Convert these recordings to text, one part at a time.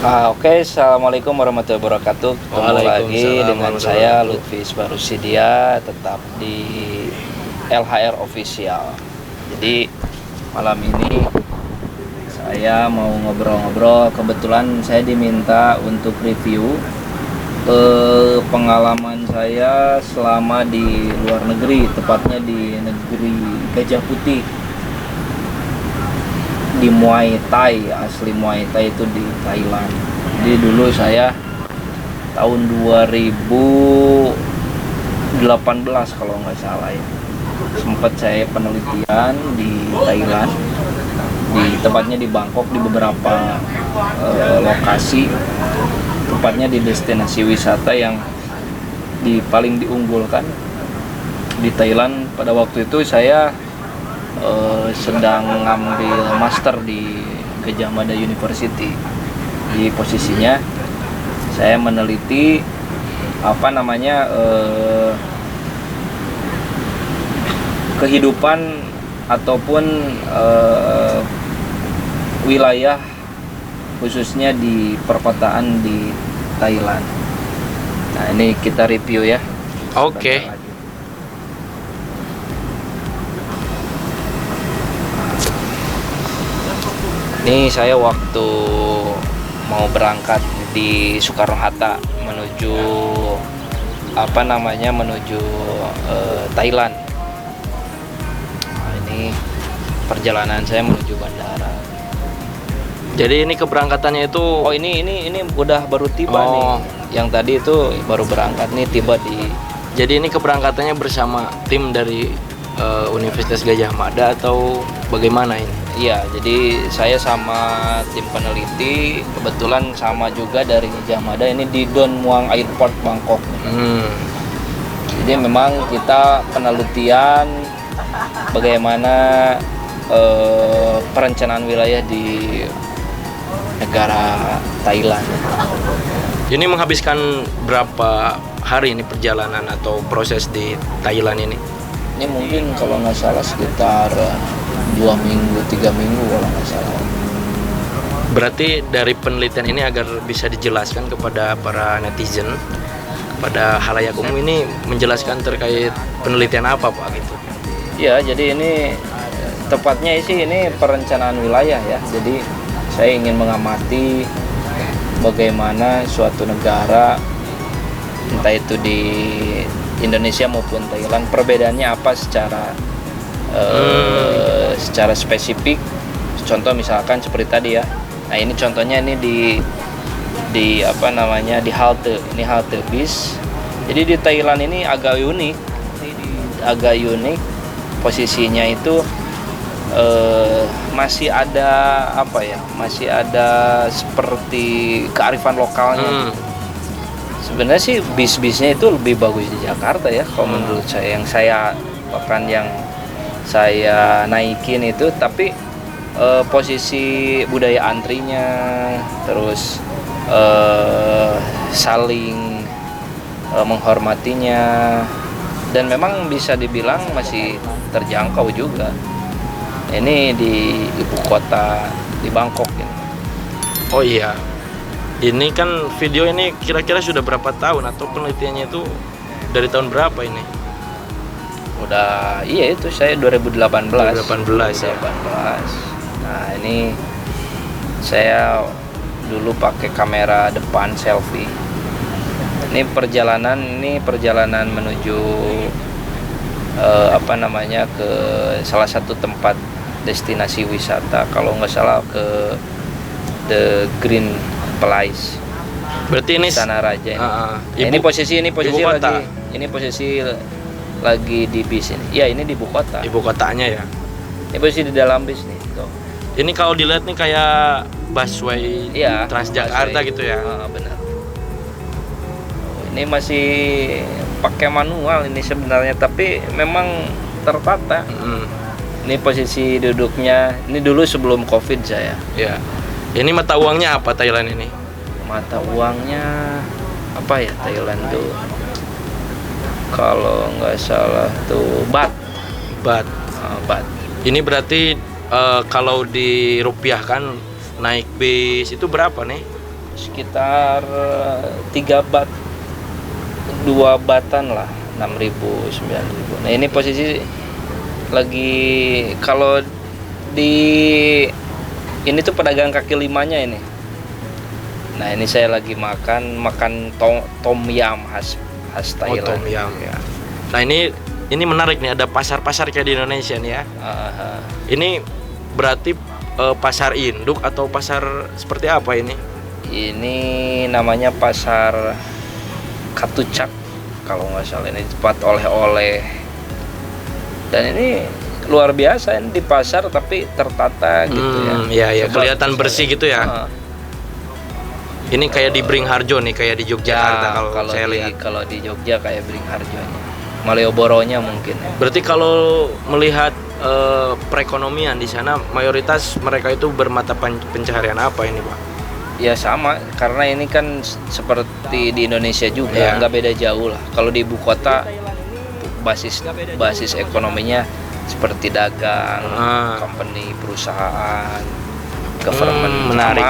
Oke, Assalamualaikum warahmatullahi wabarakatuh. Ketemu lagi dengan saya Lutfi Isbarusidia, tetap di LHR Official. Jadi malam ini saya mau ngobrol-ngobrol. Kebetulan saya diminta untuk review pengalaman saya selama di luar negeri, tepatnya di negeri Gajah Putih, di Muay Thai. Asli Muay Thai itu di Thailand. Jadi dulu saya tahun 2018 kalau nggak salah ya, sempat saya penelitian di Thailand, tepatnya di Bangkok, di beberapa lokasi, tepatnya di destinasi wisata yang paling diunggulkan di Thailand. Pada waktu itu saya sedang ngambil master di Gadjah Mada University. Di posisinya saya meneliti kehidupan ataupun wilayah khususnya di perkotaan di Thailand. Nah, ini kita review ya. Oke. Ini saya waktu mau berangkat di Soekarno-Hatta menuju Thailand. Nah, ini perjalanan saya menuju bandara. Jadi ini keberangkatannya itu ini udah baru tiba nih. Yang tadi itu baru berangkat nih, tiba di. Jadi ini keberangkatannya bersama tim dari Universitas Gadjah Mada atau bagaimana ini? Iya, jadi saya sama tim peneliti, kebetulan sama juga dari Gadjah Mada, ini di Don Muang Airport Bangkok. Jadi memang kita penelitian bagaimana perencanaan wilayah di negara Thailand. Ini menghabiskan berapa hari ini perjalanan atau proses di Thailand ini? Ini mungkin kalau nggak salah sekitar 2 minggu, 3 minggu kalau nggak salah. Berarti dari penelitian ini agar bisa dijelaskan kepada para netizen, pada halayak umum, ini menjelaskan terkait penelitian apa Pak gitu? Ya, jadi ini tepatnya sih ini perencanaan wilayah ya. Jadi saya ingin mengamati bagaimana suatu negara, entah itu di Indonesia maupun Thailand, perbedaannya apa secara spesifik. Contoh misalkan seperti tadi ya. Nah, ini contohnya ini di halte. Ini halte bis. Jadi di Thailand ini agak unik. Posisinya itu masih ada seperti kearifan lokalnya. Sebenarnya sih bis-bisnya itu lebih bagus di Jakarta ya, kalau menurut saya, yang saya naikin itu. Tapi posisi budaya antrinya, terus saling menghormatinya, dan memang bisa dibilang masih terjangkau juga. Ini di ibu kota, di Bangkok ini. Oh iya, ini kan video ini kira-kira sudah berapa tahun atau penelitiannya itu dari tahun berapa ini? Itu saya 2018 ya. Nah, ini saya dulu pakai kamera depan selfie. Ini perjalanan menuju ke salah satu tempat destinasi wisata, kalau nggak salah ke The Green Place. Berarti ini Istana Raja ini. Ini posisi lagi di bis ini. Ya, ini di ibu kota. Ibu kotanya ya. Ini posisi di dalam bis nih. Tuh. Ini kalau dilihat nih kayak busway Transjakarta gitu ya. Benar. Ini masih pakai manual ini sebenarnya, tapi memang tertata. Ini posisi duduknya. Ini dulu sebelum Covid saya. Ya. Ini mata uangnya apa Thailand ini? Mata uangnya apa ya Thailand tuh? Kalau nggak salah tuh baht. Ini berarti kalau dirupiahkan naik bis itu berapa nih? sekitar 3 bat, 2 batan lah, 6.000, 9.000. Nah ini posisi lagi, kalau di ini tuh pedagang kaki limanya ini. Nah ini saya lagi makan tom yum khas Oh, Thailand. tom yum ya. Nah ini menarik nih, ada pasar-pasar kayak di Indonesia nih ya. Ini berarti pasar induk atau pasar seperti apa ini? Ini namanya pasar Katucak kalau nggak salah, ini tempat oleh-oleh. Dan ini luar biasa, ini di pasar tapi tertata gitu ya. Ya Coba kelihatan bersih gitu ya. Ini kayak di Beringharjo nih, kayak di Yogyakarta kalau saya lihat. Kalau di Jogja kayak Beringharjonya, Malioboro-nya mungkin. Berarti kalau melihat perekonomian di sana, mayoritas mereka itu bermata pencaharian apa ini, Pak? Ya sama, karena ini kan seperti di Indonesia juga, nggak beda jauh lah. Kalau di ibu kota basis ekonominya seperti dagang, company, perusahaan, government, menarik.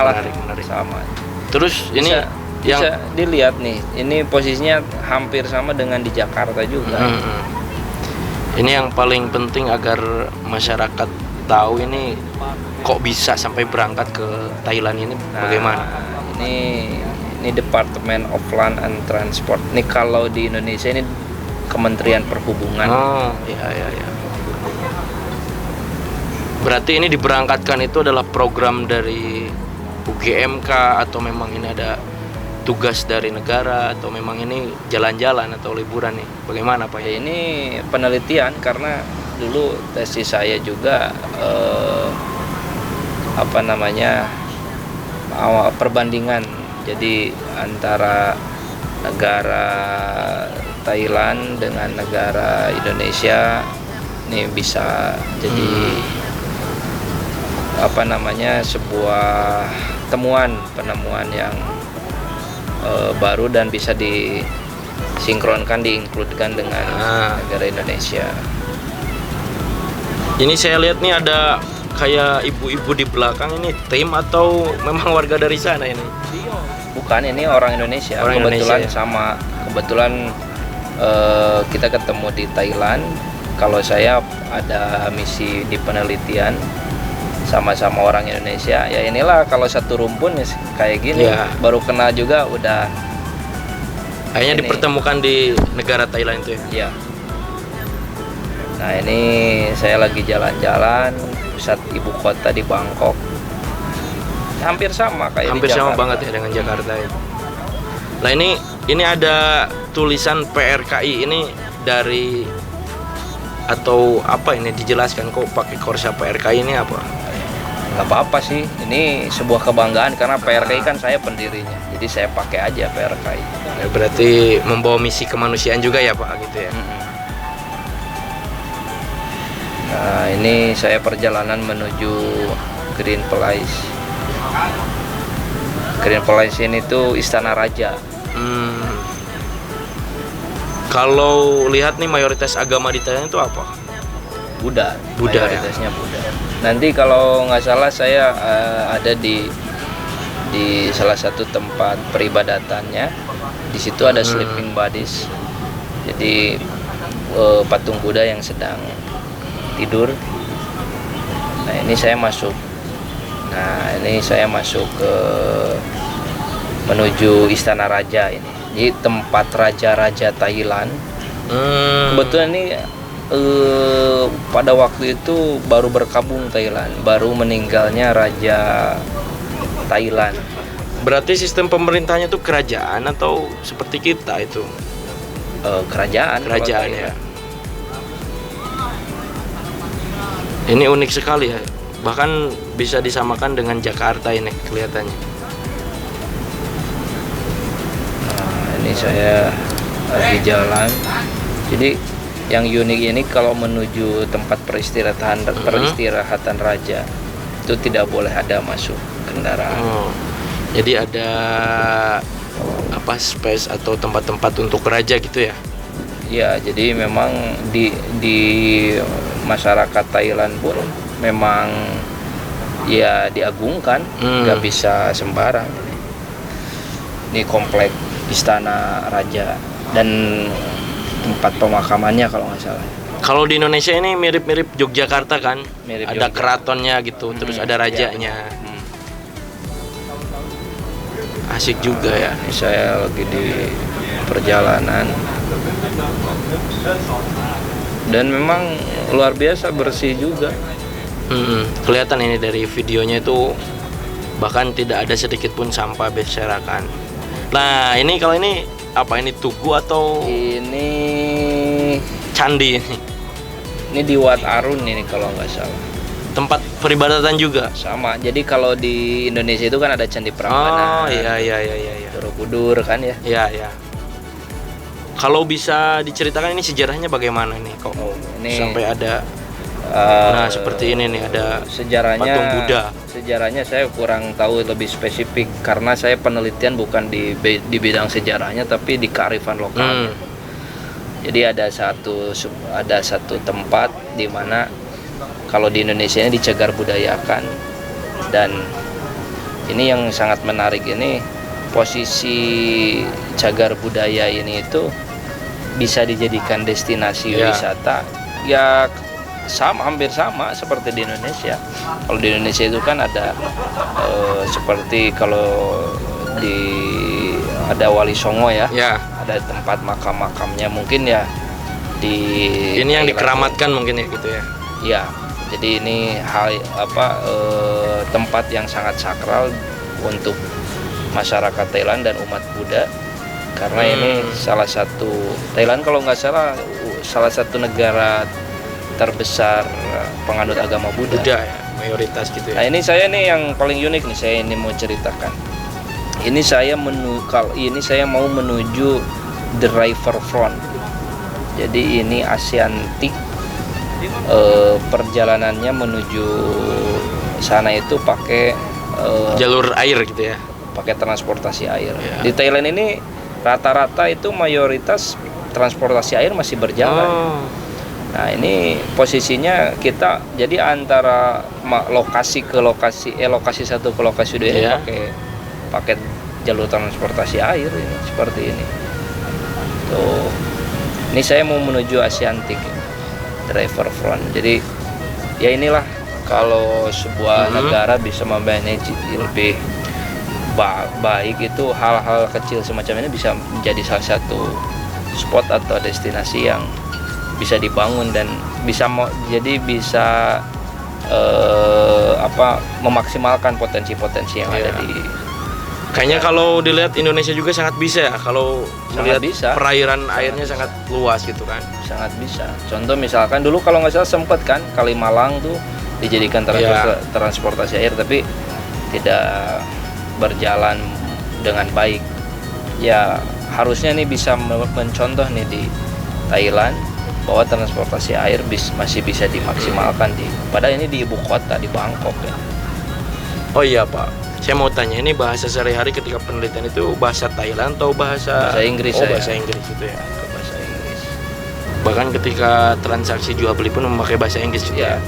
sama. Terus ini bisa dilihat nih, ini posisinya hampir sama dengan di Jakarta juga. Ini yang paling penting agar masyarakat tahu ini kok bisa sampai berangkat ke Thailand ini bagaimana? Ini Department of Land and Transport. Ini kalau di Indonesia ini Kementerian Perhubungan. Oh, ya. Berarti ini diberangkatkan itu adalah program dari UGMK atau memang ini ada tugas dari negara atau memang ini jalan-jalan atau liburan nih? Bagaimana Pak? Ya, ini penelitian karena dulu tesis saya juga perbandingan. Jadi antara negara Thailand dengan negara Indonesia ini bisa jadi sebuah penemuan yang baru dan bisa disinkronkan, diinkludkan dengan negara Indonesia. Ini saya lihat nih ada kayak ibu-ibu di belakang, ini tim atau memang warga dari sana ini? Bukan, ini orang Indonesia. Kebetulan kita ketemu di Thailand. Kalau saya ada misi di penelitian sama-sama orang Indonesia, ya inilah kalau satu rumpun ya kayak gini baru kenal juga udah. Akhirnya dipertemukan di negara Thailand itu ya? Iya. Nah ini saya lagi jalan-jalan pusat ibu kota di Bangkok. Hampir sama kayak hampir di Jakarta. sama banget ya dengan Jakarta ya. Nah ini ada tulisan PRKI, ini dari atau apa ini, dijelaskan kok pakai korsa PRKI ini apa? Nggak apa-apa sih, ini sebuah kebanggaan karena PRKI kan saya pendirinya, jadi saya pakai aja PRKI. Ya, berarti membawa misi kemanusiaan juga ya Pak gitu ya. Nah ini saya perjalanan menuju Green Place. Green Place ini tuh Istana Raja. Kalau lihat nih mayoritas agama di Thailand itu apa? Buddha mayoritasnya ya? Buddha. Nanti kalau nggak salah saya ada di salah satu tempat peribadatannya. Di situ ada sleeping bodies. Jadi patung Buddha yang sedang tidur. Nah ini saya masuk. Ke menuju Istana Raja ini. Jadi tempat raja-raja Thailand. Kebetulan ini pada waktu itu baru berkabung Thailand, baru meninggalnya Raja Thailand. Berarti sistem pemerintahnya itu kerajaan atau seperti kita itu? Kerajaan ya. Ini unik sekali ya, bahkan bisa disamakan dengan Jakarta ini kelihatannya. Nah, ini saya lagi jalan. Jadi yang unik ini kalau menuju tempat peristirahatan raja itu tidak boleh ada masuk kendaraan. Jadi ada apa, space atau tempat-tempat untuk raja gitu ya? Ya, jadi memang di masyarakat Thailand pun memang ya diagungkan, nggak bisa sembarang. Ini komplek Istana Raja dan tempat pemakamannya kalau nggak salah. Kalau di Indonesia ini mirip-mirip Yogyakarta kan? Mirip ada Jogja. keratonnya gitu, terus ada rajanya. Asik juga ya. Ini saya lagi di perjalanan dan memang luar biasa bersih juga. Kelihatan ini dari videonya itu, bahkan tidak ada sedikit pun sampah berserakan. Nah ini kalau ini apa, ini tugu atau Ini candi ini? Ini di Wat Arun ini kalau nggak salah. Tempat peribadatan juga? Sama. Jadi kalau di Indonesia itu kan ada Candi Oh Prambanan, iya. Borobudur kan ya. Iya. Kalau bisa diceritakan ini sejarahnya bagaimana nih kok Ini sampai ada nah seperti ini nih, ada sejarahnya. patung Buddha. Sejarahnya saya kurang tahu lebih spesifik karena saya penelitian bukan di bidang sejarahnya tapi di kearifan lokal. Jadi ada satu tempat di mana kalau di Indonesia ini dicegar budayakan, dan ini yang sangat menarik, ini posisi cagar budaya ini itu bisa dijadikan destinasi wisata ya, hampir sama seperti di Indonesia. Kalau di Indonesia itu kan ada seperti kalau ada Wali Songo ya, ada tempat makam-makamnya mungkin ya di ini yang dikeramatkan mungkin ya gitu ya. Ya, jadi ini tempat yang sangat sakral untuk masyarakat Thailand dan umat Buddha, karena ini salah satu Thailand kalau nggak salah satu negara terbesar penganut agama Buddha ya, mayoritas gitu Nah ya. ini saya nih yang paling unik nih, saya ini mau ceritakan. Ini saya mau menuju The Riverfront. Jadi ini Asiantik. Perjalanannya menuju sana itu pakai jalur air gitu ya. Pakai transportasi air. Di Thailand ini rata-rata itu mayoritas transportasi air masih berjalan. Nah ini posisinya kita jadi antara lokasi satu ke lokasi dua ini pakai jalur transportasi air ini, seperti ini. Tuh, ini saya mau menuju Asiantik, Riverfront. Jadi ya inilah kalau sebuah negara bisa memanage lebih baik, itu hal-hal kecil semacam ini bisa menjadi salah satu spot atau destinasi yang bisa dibangun dan bisa memaksimalkan potensi-potensi yang ada di. Kayaknya kalau dilihat Indonesia juga sangat bisa ya, kalau melihat perairan airnya sangat luas gitu kan. Sangat bisa. Contoh misalkan dulu kalau nggak salah sempat kan Kalimalang tuh dijadikan transportasi air tapi tidak berjalan dengan baik. Ya harusnya nih bisa mencontoh nih di Thailand bahwa transportasi air masih bisa dimaksimalkan padahal ini di ibu kota, di Bangkok ya. Oh iya Pak, saya mau tanya, ini bahasa sehari-hari ketika penelitian itu bahasa Thailand atau bahasa Inggris? Bahasa Inggris gitu ya. Bahasa Inggris. Bahkan ketika transaksi jual beli pun memakai bahasa Inggris juga. Ya.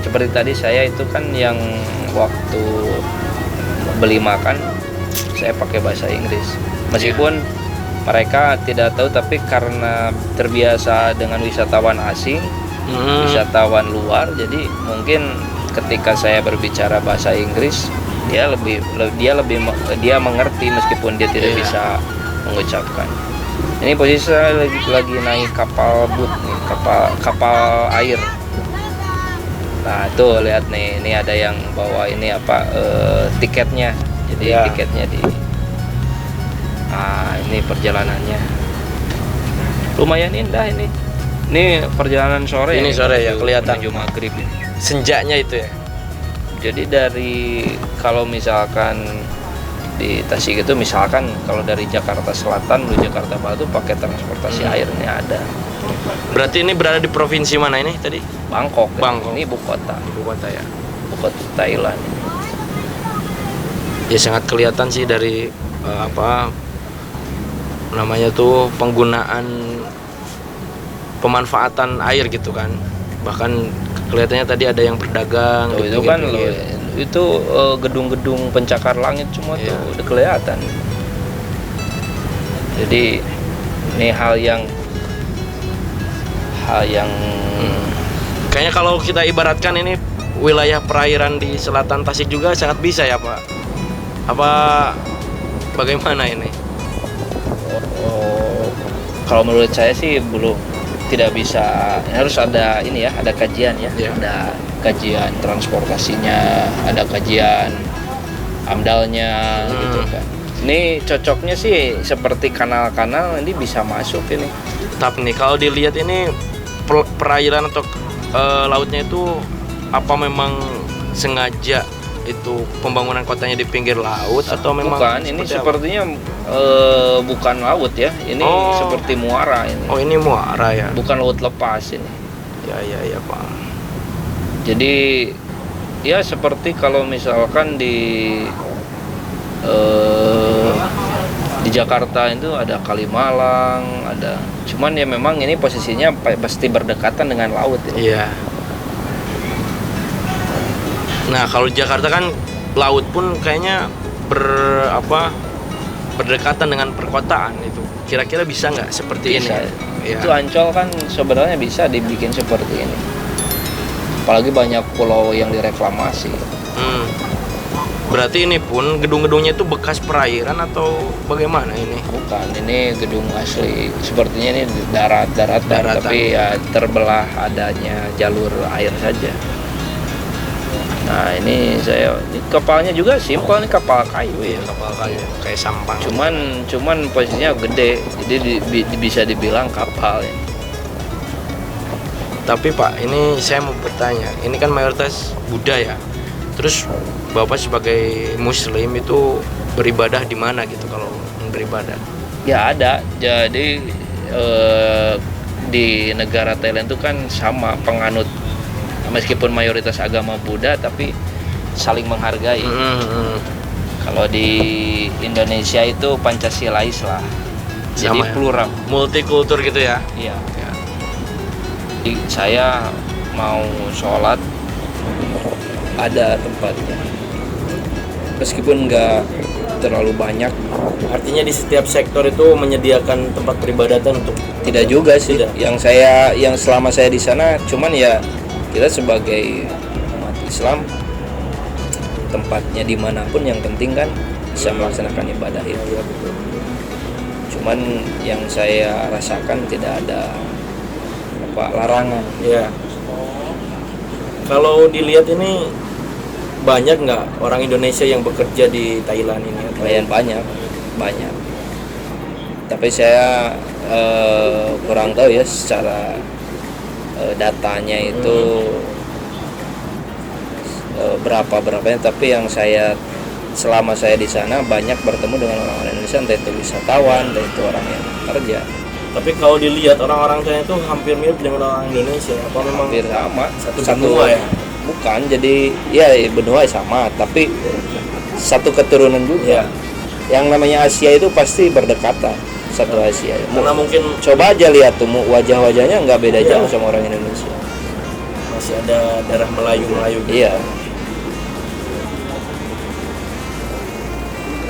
Seperti tadi saya itu kan yang waktu beli makan saya pakai bahasa Inggris. Meskipun mereka tidak tahu, tapi karena terbiasa dengan wisatawan asing, wisatawan luar, jadi mungkin ketika saya berbicara bahasa Inggris dia mengerti meskipun dia tidak bisa mengucapkan. Ini posisi saya lagi naik kapal boat nih, kapal air. Nah tuh lihat nih, ini ada yang bawa ini tiketnya. Jadi tiketnya ini perjalanannya lumayan indah ini. Ini perjalanan sore. Ini sore ya, kelihatan menuju maghrib ini. Senjanya itu ya. Jadi kalau misalkan di Tasik itu misalkan kalau dari Jakarta Selatan menuju Jakarta Barat itu pakai transportasi air ini ada. Berarti ini berada di provinsi mana ini tadi? Bangkok. Bangkok. Ini ibu kota. Ibu kota ya. Ibu kota Thailand. Ya sangat kelihatan sih dari penggunaan pemanfaatan air gitu kan. Bahkan kelihatannya tadi ada yang berdagang itu kan itu gedung-gedung pencakar langit semua tuh udah kelihatan. Jadi ini hal yang Kayaknya kalau kita ibaratkan ini wilayah perairan di selatan Tasik juga sangat bisa ya Pak. Apa bagaimana ini? oh, kalau menurut saya sih belum, tidak bisa. Harus ada ini ya, ada kajian ya, Iya. ada kajian transportasinya, ada kajian amdalnya gitu kan. Ini cocoknya sih seperti kanal-kanal, ini bisa masuk ini. Tapi nih kalau dilihat ini perairan atau lautnya itu apa memang sengaja itu pembangunan kotanya di pinggir laut atau memang Bukan, ini seperti apa? sepertinya bukan laut ya, ini Oh. seperti muara ini. Oh, ini muara ya. Bukan laut lepas ini. Ya Pak. Jadi ya seperti kalau misalkan di Jakarta itu ada Kalimalang, ada. Cuman ya memang ini posisinya pasti berdekatan dengan laut ini. Iya. Nah, kalau Jakarta kan laut pun kayaknya berdekatan dengan perkotaan itu. Kira-kira bisa nggak seperti Bisa. ini? Iya. Itu Ancol kan sebenarnya bisa dibikin seperti ini. Apalagi banyak pulau yang direklamasi. Hmm. Berarti ini pun gedung-gedungnya itu bekas perairan atau bagaimana ini? Bukan, ini gedung asli. Sepertinya ini daratan, Daratan. tapi ya terbelah adanya jalur air saja. Nah ini kapalnya juga simpel, ini kapal kayu ya. Kapal kayu kayak sampang. Cuman posisinya gede, jadi bisa dibilang kapal ya. Tapi Pak, ini saya mau bertanya, ini kan mayoritas Buddha ya. Terus Bapak sebagai Muslim itu beribadah di mana gitu kalau beribadah? Ya ada, jadi di negara Thailand itu kan sama penganut, meskipun mayoritas agama Buddha tapi saling menghargai. Kalau di Indonesia itu Pancasilais lah, jadi Sama ya? plural. Multikultur gitu ya? Iya. Ya. Jadi saya mau sholat ada tempatnya, meskipun nggak terlalu banyak. Artinya di setiap sektor itu menyediakan tempat peribadatan untuk Tidak juga sih. Tidak. Yang selama saya di sana, cuman ya kita sebagai umat Islam tempatnya dimanapun yang penting kan bisa melaksanakan ibadah itu. Cuman yang saya rasakan tidak ada larangan. ya. Kalau dilihat ini banyak nggak orang Indonesia yang bekerja di Thailand ini? Lumayan banyak. Tapi saya kurang tahu ya secara datanya itu berapanya. Tapi yang selama saya di sana banyak bertemu dengan orang-orang Indonesia, entah itu wisatawan, entah itu orang yang kerja. Tapi kalau dilihat orang-orang Thailand itu hampir mirip dengan orang Indonesia. Apa memang Hampir sama. satu benua ya? Bukan, jadi ya benua sama, tapi satu keturunan juga. Ya. Yang namanya Asia itu pasti berdekatan, satu Asia. Karena mungkin Coba aja lihat tuh wajah-wajahnya nggak beda Iya. jauh sama orang Indonesia. masih ada darah Melayu gitu. Iya.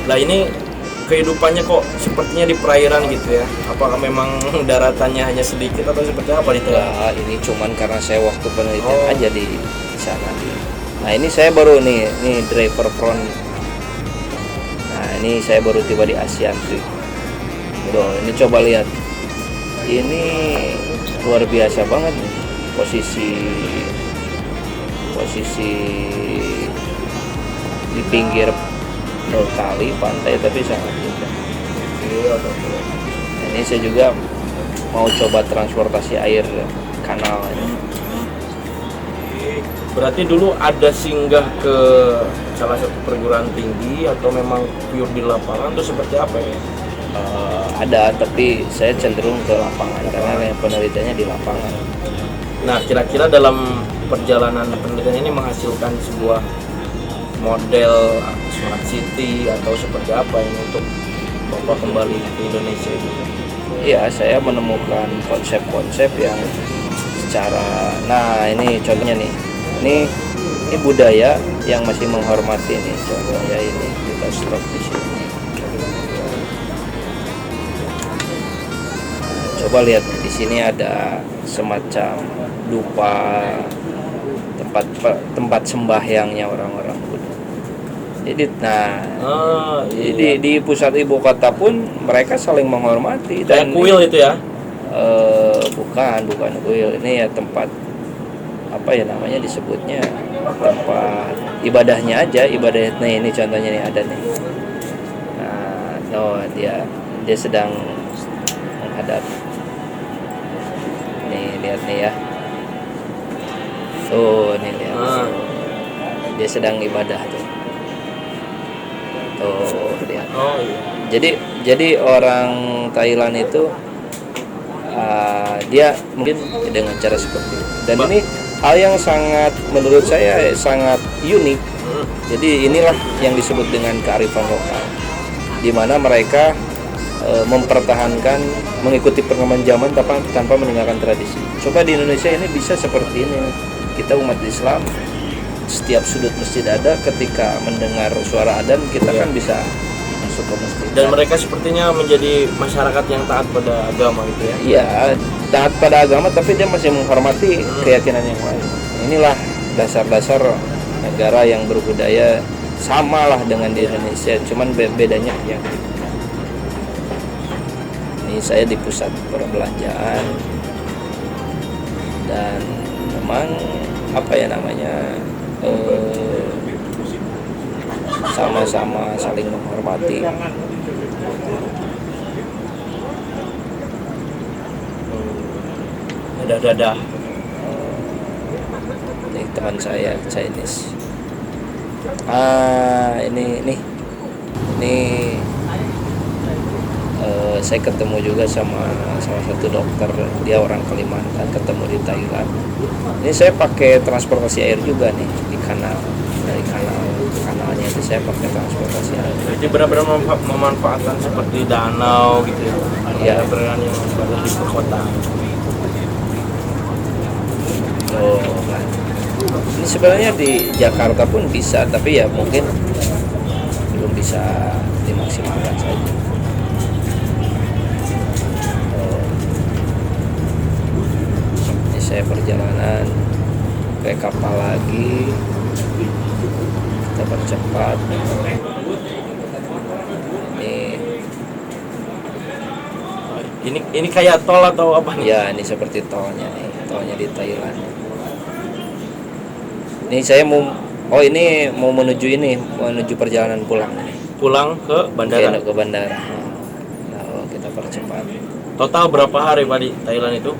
Nah ini kehidupannya kok sepertinya di perairan gitu ya? Apakah memang daratannya hanya sedikit atau seperti apa di Thailand? Nah, ini cuman karena saya waktu penelitian Oh. aja di sana. Nah ini saya baru nih driver front. Nah ini saya baru tiba di ASEAN Trip. Tuh, ini coba lihat. Ini luar biasa banget nih posisi di pinggir kali pantai tapi sangat indah. Ini saya juga mau coba transportasi air kanal ini. Berarti dulu ada singgah ke salah satu perguruan tinggi atau memang pure di lapangan atau seperti apa ya? Ada, tapi saya cenderung ke lapangan karena penelitiannya di lapangan. Nah kira-kira dalam perjalanan penelitian ini menghasilkan sebuah model smart city atau seperti apa ini untuk Bapak kembali ke Indonesia itu? Iya, saya menemukan konsep-konsep yang secara, nah ini contohnya nih, ini budaya yang masih menghormati nih, contohnya ini kita stroke di sini. coba lihat di sini ada semacam dupa, tempat sembahyangnya orang-orang Buddha. Jadi jadi di pusat ibu kota pun mereka saling menghormati. Kayak Dan kuil itu ya? bukan kuil, ini ya tempat apa ya namanya disebutnya, tempat ibadahnya aja, ibadah. Nih ini contohnya nih ada nih. Nah, dia sedang menghadap. Nih lihat nih ya. Tuh nih lihat. Dia sedang ibadah tuh. Tuh lihat. Oh iya. Jadi orang Thailand itu dia mungkin dengan cara seperti itu. Dan ini hal yang sangat, menurut saya sangat unik. Jadi inilah yang disebut dengan kearifan lokal, di mana mereka mempertahankan, mengikuti perkembangan zaman tanpa meninggalkan tradisi. Coba di Indonesia ini bisa seperti ini. Kita umat Islam, setiap sudut masjid ada, ketika mendengar suara adzan kita kan bisa masuk ke masjid. Dan mereka sepertinya menjadi masyarakat yang taat pada agama gitu ya? Iya, taat pada agama tapi dia masih menghormati keyakinan yang lain. Inilah dasar-dasar negara yang berbudaya, samalah dengan di Indonesia, cuman bedanya yang ini saya di pusat perbelanjaan dan memang apa ya namanya, sama-sama saling menghormati. Dadah. Ini teman saya Chinese. Ini saya ketemu juga sama salah satu dokter, dia orang Kalimantan, ketemu di Thailand. Ini saya pakai transportasi air juga nih di kanal, dari kanalnya itu saya pakai transportasi air. Jadi benar-benar memanfaatkan seperti danau gitu ya? Iya. Benar-benar yang berada di perkotaan. Ini sebenarnya di Jakarta pun bisa, tapi ya mungkin belum bisa dimaksimalkan saja. Ini saya perjalanan ke kapal lagi, kita percepat. Ini kayak tol atau apa nih? Ya, ini seperti tolnya nih, tolnya di Thailand. Ini saya mau menuju perjalanan pulang nih. Pulang ke bandara? Ke bandara. Nah, kita percepat. Total berapa hari Pak di Thailand itu?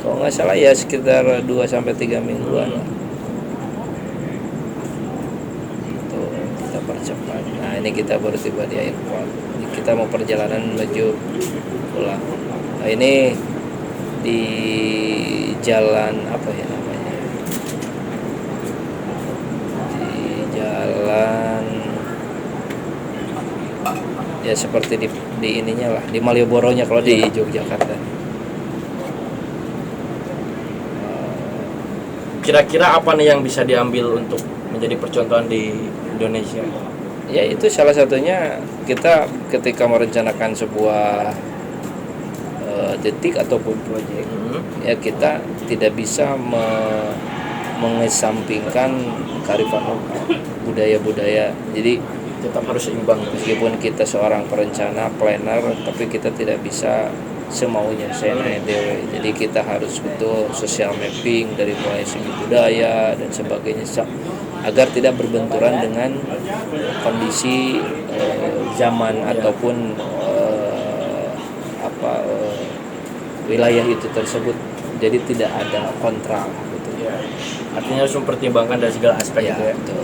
Kalau nggak salah ya sekitar 2-3 mingguan. Tuh, kita percepat. Nah, ini kita baru tiba di airport. Ini kita mau perjalanan menuju pulang. Nah, ini di jalan apa ya namanya? Di jalan ya seperti di ininya lah, di Malioboro-nya kalau di Yogyakarta. Kira-kira apa nih yang bisa diambil untuk menjadi percontohan di Indonesia? Ya itu salah satunya, kita ketika merencanakan sebuah titik ataupun proyek, ya kita tidak bisa mengesampingkan kearifan lokal, budaya-budaya. Jadi Tetap harus seimbang. meskipun kita seorang perencana, planner, tapi kita tidak bisa semaunya dewe. Jadi kita harus betul social mapping dari mulai segi budaya dan sebagainya, agar tidak berbenturan dengan kondisi zaman ataupun wilayah itu tersebut. Jadi tidak ada kontra gitu. Ya. Artinya harus mempertimbangkan dari segala aspek Ya, gitu ya. betul.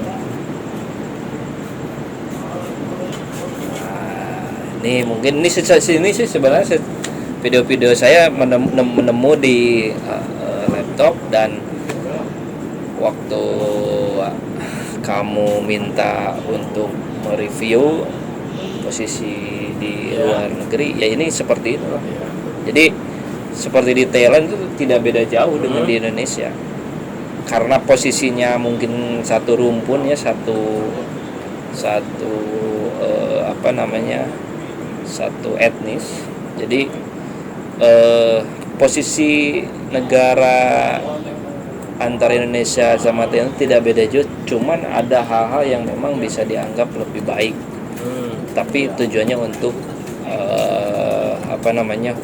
Ini mungkin ini sih sebenarnya video-video saya menemu di laptop, dan waktu kamu minta untuk mereview posisi di luar negeri, ya ini seperti itu. Jadi seperti di Thailand itu tidak beda jauh dengan di Indonesia, karena posisinya mungkin satu rumpun ya, satu satu etnis. Jadi posisi negara antara Indonesia sama Thailand tidak beda jauh, cuman ada hal-hal yang memang bisa dianggap lebih baik, tapi tujuannya untuk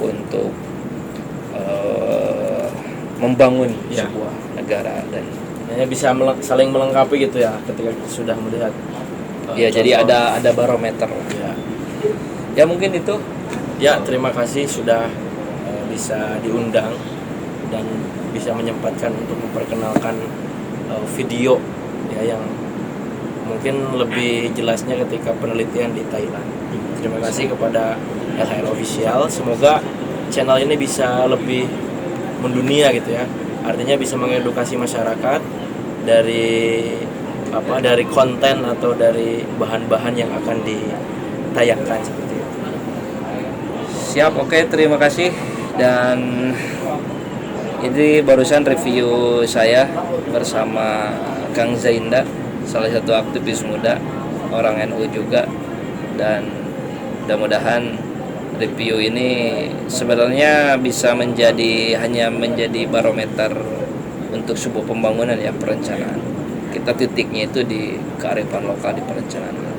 untuk membangun sebuah negara dan hanya bisa saling melengkapi gitu ya ketika sudah melihat. Jadi ada barometer. Ya mungkin itu. Ya, terima kasih sudah bisa diundang dan bisa menyempatkan untuk memperkenalkan video ya yang mungkin lebih jelasnya ketika penelitian di Thailand. Terima kasih kepada LHR Official. Semoga channel ini bisa lebih mendunia gitu ya. Artinya bisa mengedukasi masyarakat dari konten atau dari bahan-bahan yang akan ditayangkan seperti itu. Siap, oke, terima kasih. Dan ini barusan review saya bersama Kang Zainda, salah satu aktivis muda, orang NU juga, dan mudah-mudahan review ini sebenarnya bisa hanya menjadi barometer untuk sebuah pembangunan ya, perencanaan. Kita titiknya itu di kearifan lokal di perencanaan.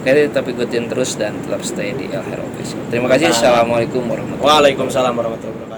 Oke, tetap ikutin terus dan tetap stay di LHR Official. Terima kasih. Assalamualaikum warahmatullahi wabarakatuh. Waalaikumsalam warahmatullahi wabarakatuh.